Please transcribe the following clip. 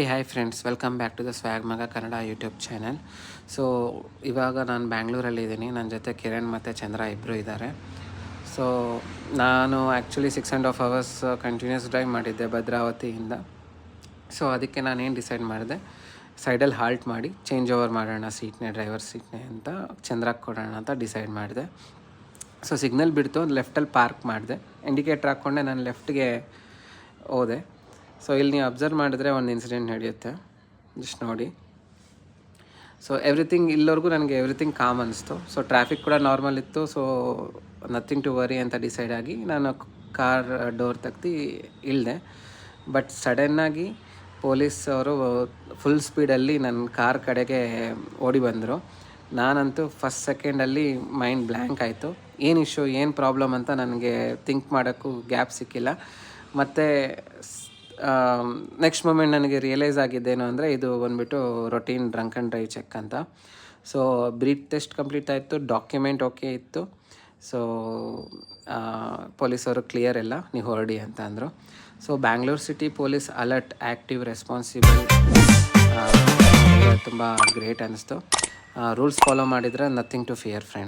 Hi friends, welcome back to the swag ಮಗ Kannada YouTube channel. So ಇವಾಗ ನಾನು ಬ್ಯಾಂಗ್ಳೂರಲ್ಲಿದ್ದೀನಿ. ನನ್ನ ಜೊತೆ ಕಿರಣ್ ಮತ್ತು ಚಂದ್ರ ಇಬ್ಬರು ಇದ್ದಾರೆ. ಸೊ ನಾನು ಆ್ಯಕ್ಚುಲಿ 6.5 hours ಕಂಟಿನ್ಯೂಸ್ ಡ್ರೈವ್ ಮಾಡಿದ್ದೆ ಭದ್ರಾವತಿಯಿಂದ. ಸೊ ಅದಕ್ಕೆ ನಾನೇನು ಡಿಸೈಡ್ ಮಾಡಿದೆ, ಸೈಡಲ್ಲಿ ಹಾಲ್ಟ್ ಮಾಡಿ ಚೇಂಜ್ ಓವರ್ ಮಾಡೋಣ ಡ್ರೈವರ್ ಸೀಟ್ನೇ ಅಂತ ಚಂದ್ರಕ್ಕೆ ಕೊಡೋಣ ಅಂತ ಡಿಸೈಡ್ ಮಾಡಿದೆ. ಸೊ ಸಿಗ್ನಲ್ ಬಿಡ್ತು, ಲೆಫ್ಟಲ್ಲಿ ಪಾರ್ಕ್ ಮಾಡಿದೆ, ಇಂಡಿಕೇಟ್ರ್ ಹಾಕ್ಕೊಂಡೆ ನಾನು ಲೆಫ್ಟ್ಗೆ ಹೋದೆ. ಸೊ ಇಲ್ಲಿ ನೀವು ಅಬ್ಸರ್ವ್ ಮಾಡಿದ್ರೆ ಒಂದು ಇನ್ಸಿಡೆಂಟ್ ನಡೆಯುತ್ತೆ, ಜಸ್ಟ್ ನೋಡಿ. ಸೊ ಇಲ್ಲಿವರೆಗೂ ನನಗೆ ಎವ್ರಿಥಿಂಗ್ ಕಾಮ್ ಅನಿಸ್ತು. ಸೊ ಟ್ರಾಫಿಕ್ ಕೂಡ ನಾರ್ಮಲ್ ಇತ್ತು. ಸೊ ನಥಿಂಗ್ ಟು ವರಿ ಅಂತ ಡಿಸೈಡ್ ಆಗಿ ನಾನು ಕಾರ್ ಡೋರ್ ತೆಗ್ದು ಇಳಿದೆ. ಬಟ್ ಸಡನ್ನಾಗಿ ಪೊಲೀಸ್ ಅವರು ಫುಲ್ ಸ್ಪೀಡಲ್ಲಿ ನನ್ನ ಕಾರ್ ಕಡೆಗೆ ಓಡಿ ಬಂದರು. ನಾನಂತೂ ಫಸ್ಟ್ ಸೆಕೆಂಡಲ್ಲಿ ಮೈಂಡ್ ಬ್ಲ್ಯಾಂಕ್ ಆಯಿತು. ಏನು ಇಶ್ಯೂ, ಏನು ಪ್ರಾಬ್ಲಮ್ ಅಂತ ನನಗೆ ಥಿಂಕ್ ಮಾಡೋಕ್ಕೂ ಗ್ಯಾಪ್ ಸಿಕ್ಕಿಲ್ಲ. ಮತ್ತು ನೆಕ್ಸ್ಟ್ ಮೂಮೆಂಟ್ ನನಗೆ ರಿಯಲೈಸ್ ಆಗಿದ್ದೇನು ಅಂದರೆ, ಇದು ಬಂದುಬಿಟ್ಟು routine drunk and drive check ಅಂತ. ಸೊ ಬ್ರೀತ್ ಟೆಸ್ಟ್ ಕಂಪ್ಲೀಟ್ ಆಯಿತು, ಡಾಕ್ಯುಮೆಂಟ್ ಓಕೆ ಇತ್ತು. ಸೊ ಪೊಲೀಸವರು ಕ್ಲಿಯರ್ ಎಲ್ಲ, ನೀವು ಹೊರಡಿ ಅಂತ ಅಂದರು. So Bangalore city police alert, active, responsible, ತುಂಬ ಗ್ರೇಟ್ ಅನ್ನಿಸ್ತು. ರೂಲ್ಸ್ ಫಾಲೋ ಮಾಡಿದರೆ ನಥಿಂಗ್ ಟು ಫಿಯರ್ ಫ್ರೆಂಡ್.